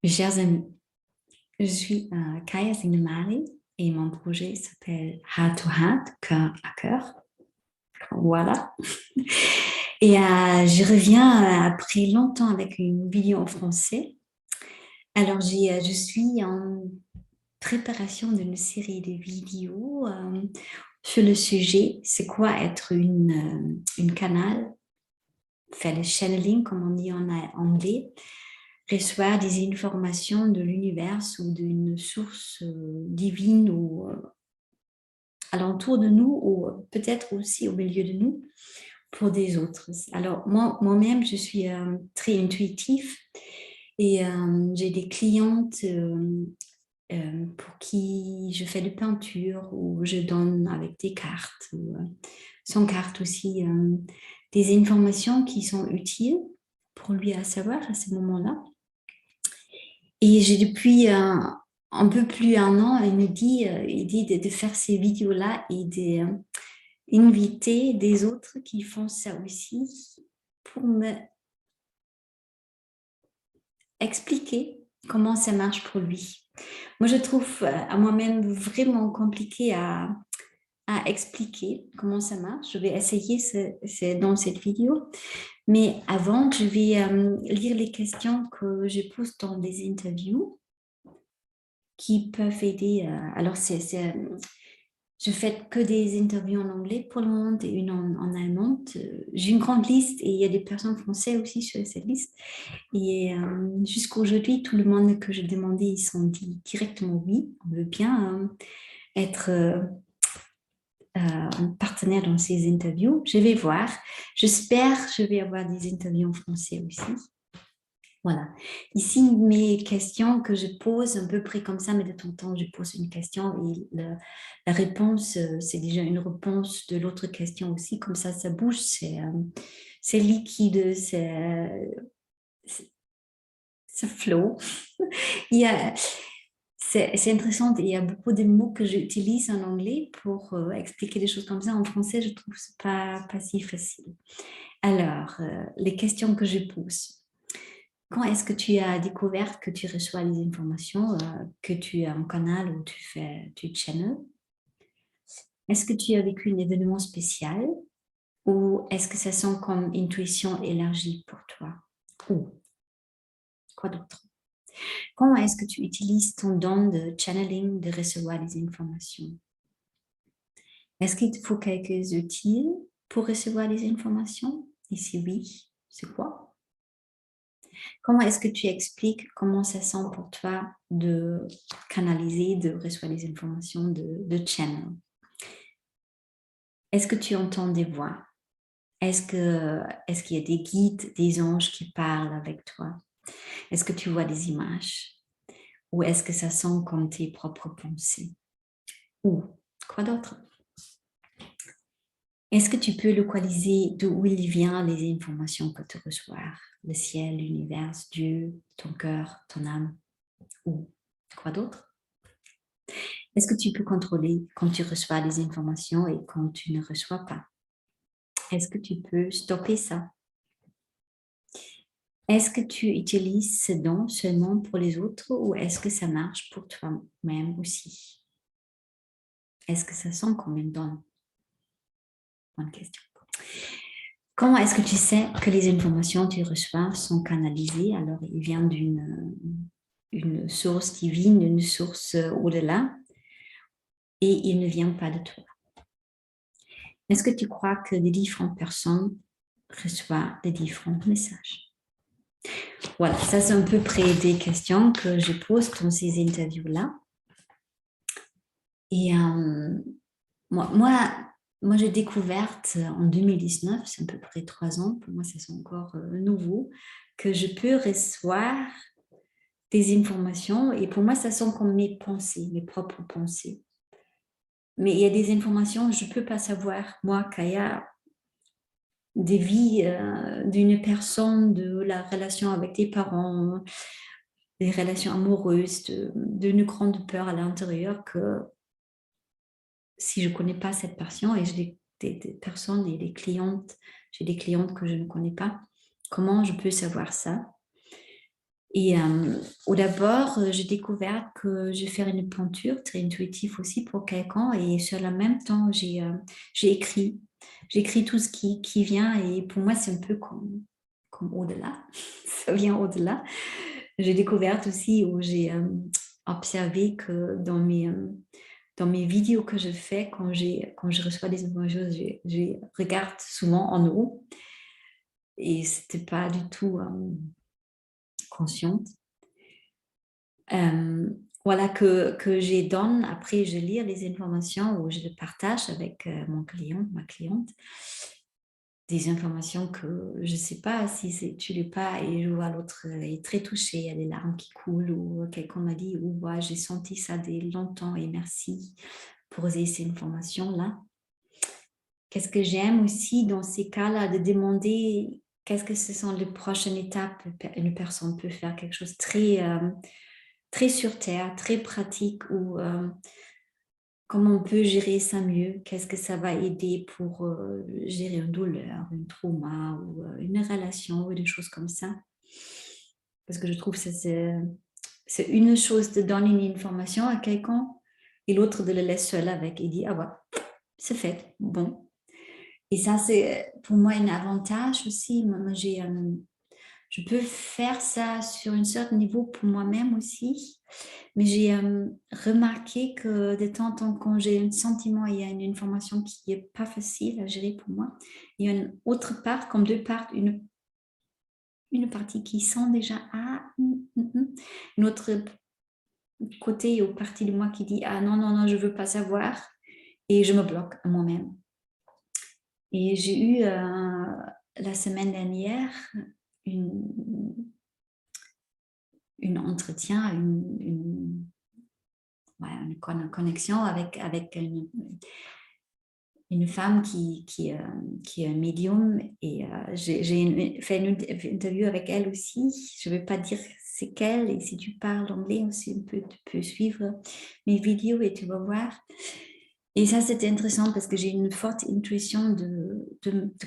Chers amis, je suis Kaya Signemari et mon projet s'appelle Heart to Heart, cœur à cœur. Voilà. Et je reviens après longtemps avec une vidéo en français. Alors, je suis en préparation d'une série de vidéos sur le sujet, c'est quoi être une canal, faire le channeling, comme on dit en anglais, recevoir des informations de l'univers ou d'une source divine ou alentour de nous ou peut-être aussi au milieu de nous pour des autres. Alors moi-même, je suis très intuitif et j'ai des clientes pour qui je fais de peinture ou je donne avec des cartes ou sans carte aussi des informations qui sont utiles pour lui à savoir à ce moment-là. Et j'ai depuis un peu plus d'un an, il me dit de faire ces vidéos-là et d'inviter des autres qui font ça aussi pour me expliquer comment ça marche pour lui. Moi, je trouve à moi-même vraiment compliqué à expliquer comment ça marche. Je vais essayer dans cette vidéo. Mais avant, je vais lire les questions que je pose dans des interviews qui peuvent aider. Alors, je fais que des interviews en anglais pour le moment et une en allemand. J'ai une grande liste et il y a des personnes françaises aussi sur cette liste. Et jusqu'à aujourd'hui, tout le monde que j'ai demandé, ils sont dit directement oui, on veut bien être un partenaire dans ces interviews. Je vais voir. J'espère que je vais avoir des interviews en français aussi. Voilà. Ici, mes questions que je pose, à peu près comme ça, mais de temps en temps, je pose une question et la réponse, c'est déjà une réponse de l'autre question aussi. Comme ça bouge, c'est liquide, ça flow. C'est intéressant, il y a beaucoup de mots que j'utilise en anglais pour expliquer des choses comme ça. En français, je trouve que ce n'est pas si facile. Alors, les questions que je pose. Quand est-ce que tu as découvert que tu reçois les informations, que tu as un canal où tu channels? Est-ce que tu as vécu un événement spécial ou est-ce que ça sent comme intuition élargie pour toi? Ou quoi d'autre? Comment est-ce que tu utilises ton don de channeling, de recevoir les informations? Est-ce qu'il te faut quelques outils pour recevoir les informations? Et si oui, c'est quoi? Comment est-ce que tu expliques comment ça sent pour toi de canaliser, de recevoir les informations de channel? Est-ce que tu entends des voix? Est-ce qu'il y a des guides, des anges qui parlent avec toi? Est-ce que tu vois des images? Ou est-ce que ça sent comme tes propres pensées? Ou quoi d'autre? Est-ce que tu peux localiser d'où il vient les informations que tu reçois? Le ciel, l'univers, Dieu, ton cœur, ton âme? Ou quoi d'autre? Est-ce que tu peux contrôler quand tu reçois les informations et quand tu ne reçois pas? Est-ce que tu peux stopper ça? Est-ce que tu utilises ce don seulement pour les autres ou est-ce que ça marche pour toi-même aussi? Est-ce que ça sent comme un don? Bonne question. Comment est-ce que tu sais que les informations que tu reçois sont canalisées? Alors, il vient d'une source divine, d'une source au-delà, et il ne vient pas de toi. Est-ce que tu crois que les différentes personnes reçoivent des différents messages? Voilà, ça c'est à peu près des questions que je pose dans ces interviews-là. Et moi j'ai découvert en 2019, c'est à peu près 3 ans, pour moi c'est encore nouveau, que je peux recevoir des informations et pour moi ça sont comme mes pensées, mes propres pensées. Mais il y a des informations que je ne peux pas savoir, moi, Kaya, des vies d'une personne, de la relation avec tes parents, des relations amoureuses, d'une grande peur à l'intérieur que si je ne connais pas cette personne et j'ai des personnes et des clientes, j'ai des clientes que je ne connais pas, comment je peux savoir ça? Et au d'abord, j'ai découvert que je vais faire une peinture très intuitive aussi pour quelqu'un. Et sur le même temps, j'ai écrit. J'écris tout ce qui vient. Et pour moi, c'est un peu comme au-delà. Ça vient au-delà. J'ai découvert aussi où j'ai observé que dans mes vidéos que je fais, quand je reçois des informations, je regarde souvent en haut. Et c'était pas du tout consciente. Voilà que je donne, après je lis les informations ou je les partage avec mon client, ma cliente, des informations que je ne sais pas si tu lis pas et je vois l'autre est très touché, il y a des larmes qui coulent ou quelqu'un m'a dit, oh, ouais, j'ai senti ça dès longtemps et merci pour ces informations-là. Qu'est-ce que j'aime aussi dans ces cas-là, de demander qu'est-ce que ce sont les prochaines étapes. Une personne peut faire quelque chose très sur terre, très pratique, ou comment on peut gérer ça mieux, qu'est-ce que ça va aider pour gérer une douleur, un trauma, ou une relation, ou des choses comme ça. Parce que je trouve que c'est une chose de donner une information à quelqu'un et l'autre de le laisser seul avec et dire, ah ouais, c'est fait, bon. Et ça, c'est pour moi un avantage aussi. Moi, je peux faire ça sur un certain niveau pour moi-même aussi. Mais j'ai remarqué que de temps en temps, quand j'ai un sentiment, il y a une information qui n'est pas facile à gérer pour moi. Il y a une autre part, comme deux parts, une partie qui sent déjà, une autre côté ou partie de moi qui dit, ah non, non, non, je ne veux pas savoir. Et je me bloque à moi-même. Et j'ai eu la semaine dernière une entretien, une connexion avec une femme qui est un médium et j'ai fait une interview avec elle aussi. Je ne vais pas dire c'est quelle et si tu parles anglais aussi, tu peux suivre mes vidéos et tu vas voir. Et ça, c'était intéressant parce que j'ai une forte intuition de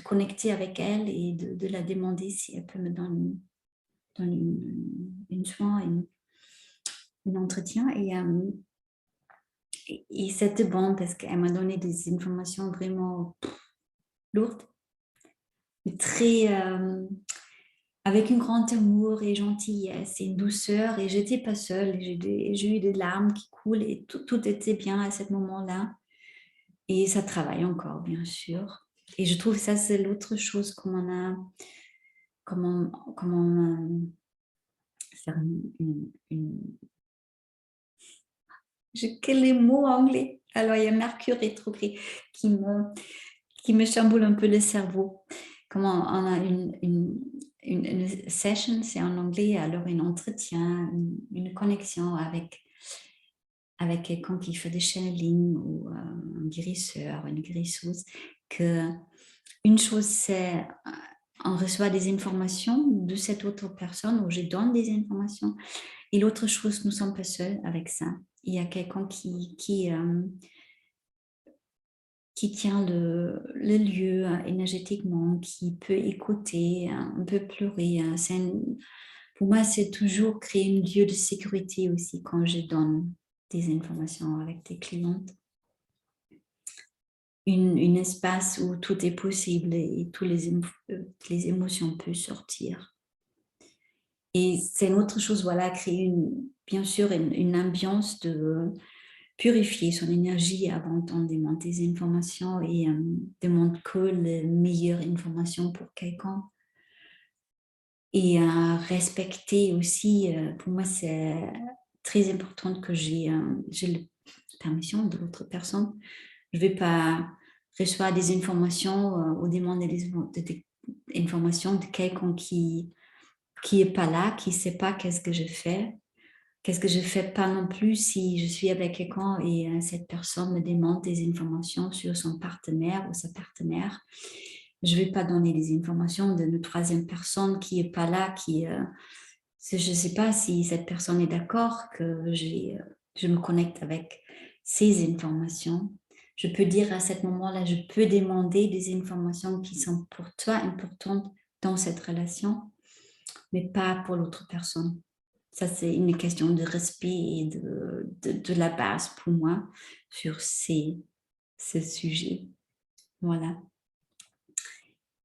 connecter avec elle et de la demander si elle peut me donner une soin, un entretien. Et c'était bon parce qu'elle m'a donné des informations vraiment lourdes, mais très, avec un grand amour et gentillesse et une douceur. Et j'étais pas seule, j'ai eu des larmes qui coulent et tout était bien à ce moment-là. Et ça travaille encore, bien sûr. Et je trouve que ça, c'est l'autre chose comment faire quel est le mot anglais? Alors, il y a Mercure rétrograde qui me chamboule un peu le cerveau. Comment on a une session, c'est en anglais, alors un entretien, une connexion avec quelqu'un qui fait des channeling ou un guérisseur, une guérisseuse, que une chose, c'est on reçoit des informations de cette autre personne ou je donne des informations. Et l'autre chose, nous ne sommes pas seuls avec ça. Il y a quelqu'un qui tient le lieu énergétiquement, qui peut écouter, un peu pleurer. Pour moi, c'est toujours créer un lieu de sécurité aussi quand je donne des informations avec des clientes. Un espace où tout est possible et toutes les émotions peuvent sortir. Et c'est une autre chose, voilà, créer bien sûr une ambiance de purifier son énergie avant de demander des informations et demande que les meilleures informations pour quelqu'un. Et respecter aussi, pour moi, c'est très important que j'ai la permission de l'autre personne. Je ne vais pas recevoir des informations ou demander des informations de quelqu'un qui n'est pas là, qui ne sait pas qu'est-ce que je fais. Qu'est-ce que je ne fais pas non plus si je suis avec quelqu'un et cette personne me demande des informations sur son partenaire ou sa partenaire. Je ne vais pas donner des informations d'une troisième personne qui n'est pas là, je ne sais pas si cette personne est d'accord que je me connecte avec ces informations. Je peux dire à ce moment-là, je peux demander des informations qui sont pour toi importantes dans cette relation, mais pas pour l'autre personne. Ça, c'est une question de respect et de la base pour moi sur ce sujet. Voilà.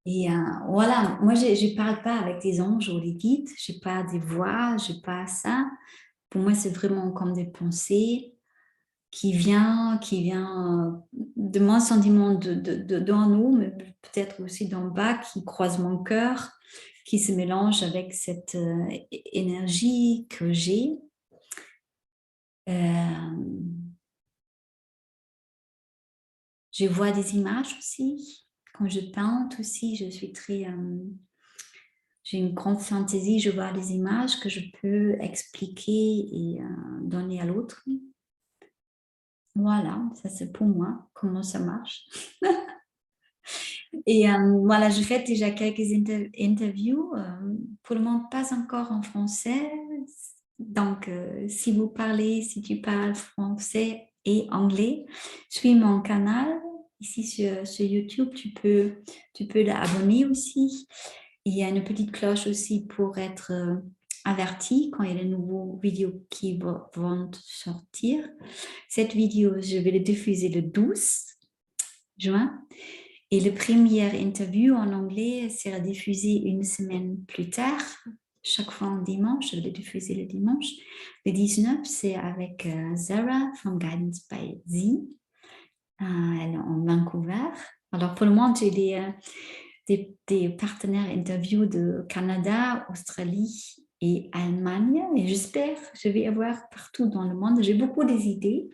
Et voilà, moi, je ne parle pas avec des anges ou des guides, je n'ai pas des voix, je n'ai pas ça. Pour moi, c'est vraiment comme des pensées qui vient de mon sentiment d'en haut, mais peut-être aussi d'en bas, qui croise mon cœur, qui se mélange avec cette énergie que j'ai. Je vois des images aussi. Quand je peinte aussi, je suis très... j'ai une grande fantaisie, je vois des images que je peux expliquer et donner à l'autre. Voilà, ça c'est pour moi, comment ça marche. Et voilà, je fais déjà quelques interviews, pour le moment pas encore en français. Donc, si tu parles français et anglais, suis mon canal ici sur YouTube, tu peux l'abonner aussi. Il y a une petite cloche aussi pour être averti quand il y a de nouveaux vidéos qui vont sortir. Cette vidéo, je vais la diffuser le 12 juin. Et la première interview en anglais sera diffusée une semaine plus tard, chaque fois en dimanche. Je vais la diffuser le dimanche. Le 19, c'est avec Zara from Guidance by Z. Elle est en Vancouver. Alors, pour le moment, j'ai des partenaires interviews de Canada, Australie et Allemagne. Et j'espère que je vais avoir partout dans le monde. J'ai beaucoup d'idées.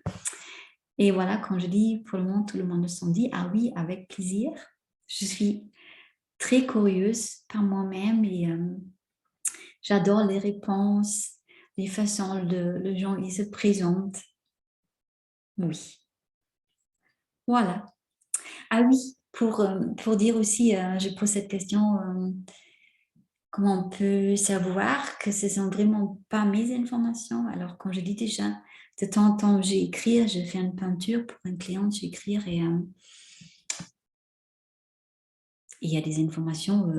Et voilà, quand je dis pour le moment, tout le monde s'en dit, ah oui, avec plaisir. Je suis très curieuse par moi-même et j'adore les réponses, les façons dont les gens ils se présentent. Oui, voilà. Ah oui, pour dire aussi, je pose cette question, comment on peut savoir que ce ne sont vraiment pas mes informations? Alors, quand je dis déjà, de temps en temps, j'ai écrit, je fais une peinture pour un client, j'ai écrit et il y a des informations,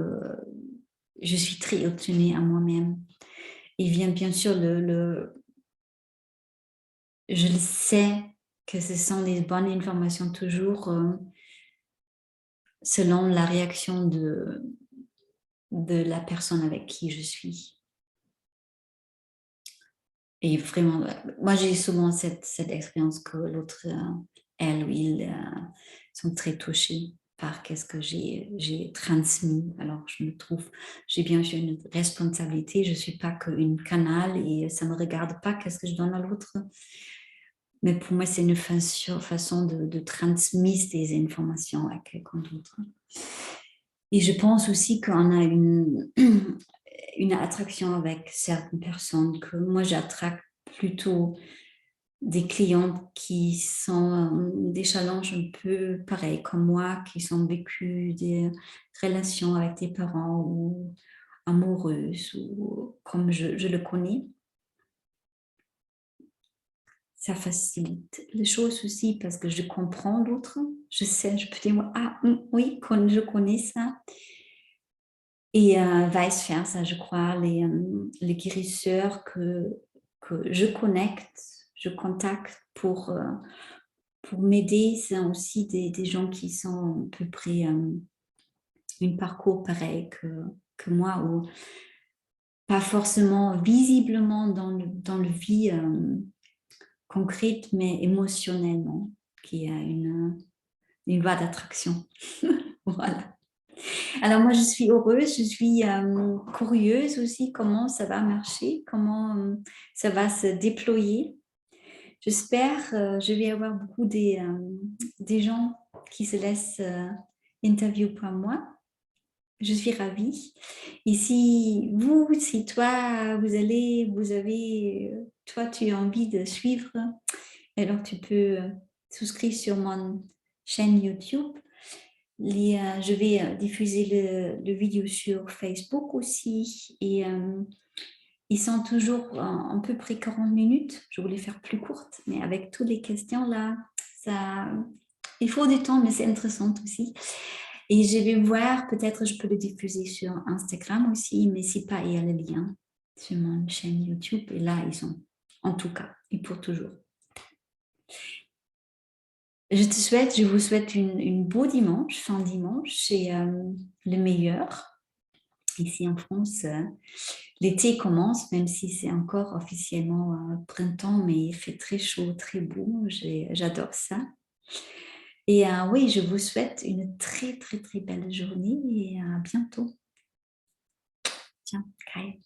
je suis très obtenue à moi-même. Il vient bien sûr je le sais que ce sont des bonnes informations toujours selon la réaction de la personne avec qui je suis. Et vraiment, moi j'ai souvent cette expérience que l'autre, elle ou il, sont très touchés par qu'est-ce que j'ai transmis. Alors je me trouve, j'ai bien sûr une responsabilité, je ne suis pas qu'une canal et ça ne me regarde pas qu'est-ce que je donne à l'autre. Mais pour moi, c'est une façon de transmettre des informations à quelqu'un d'autre. Et je pense aussi qu'on a une attraction avec certaines personnes, que moi, j'attraque plutôt des clients qui sont des challenges un peu pareils comme moi, qui ont vécu des relations avec des parents ou amoureuses, ou comme je le connais. Ça facilite les choses aussi parce que je comprends l'autre. Je sais, je peux dire, ah oui, je connais ça. Et vice-versa, je crois, les guérisseurs que je contacte pour m'aider, c'est aussi des gens qui sont à peu près un parcours pareil que moi, ou pas forcément visiblement dans le vie concrète, mais émotionnellement, qui a une voie d'attraction. Voilà. Alors moi, je suis heureuse, je suis curieuse aussi comment ça va marcher, comment ça va se déployer. J'espère, je vais avoir beaucoup des gens qui se laissent interview par moi. Je suis ravie. Et si toi, toi, tu as envie de suivre, alors tu peux souscrire sur mon chaîne YouTube. Je vais diffuser le vidéo sur Facebook aussi. Et ils sont toujours à peu près 40 minutes. Je voulais faire plus courte, mais avec toutes les questions là, il faut du temps, mais c'est intéressant aussi. Et je vais voir, peut-être je peux le diffuser sur Instagram aussi, mais si pas, il y a le lien. sur mon chaîne YouTube. Et là, ils sont, en tout cas, et pour toujours. Je vous souhaite une beau dimanche, fin dimanche. C'est le meilleur. Ici en France, l'été commence, même si c'est encore officiellement printemps, mais il fait très chaud, très beau. J'adore ça. Et oui, je vous souhaite une très, très, très belle journée et à bientôt. Tiens, Kai.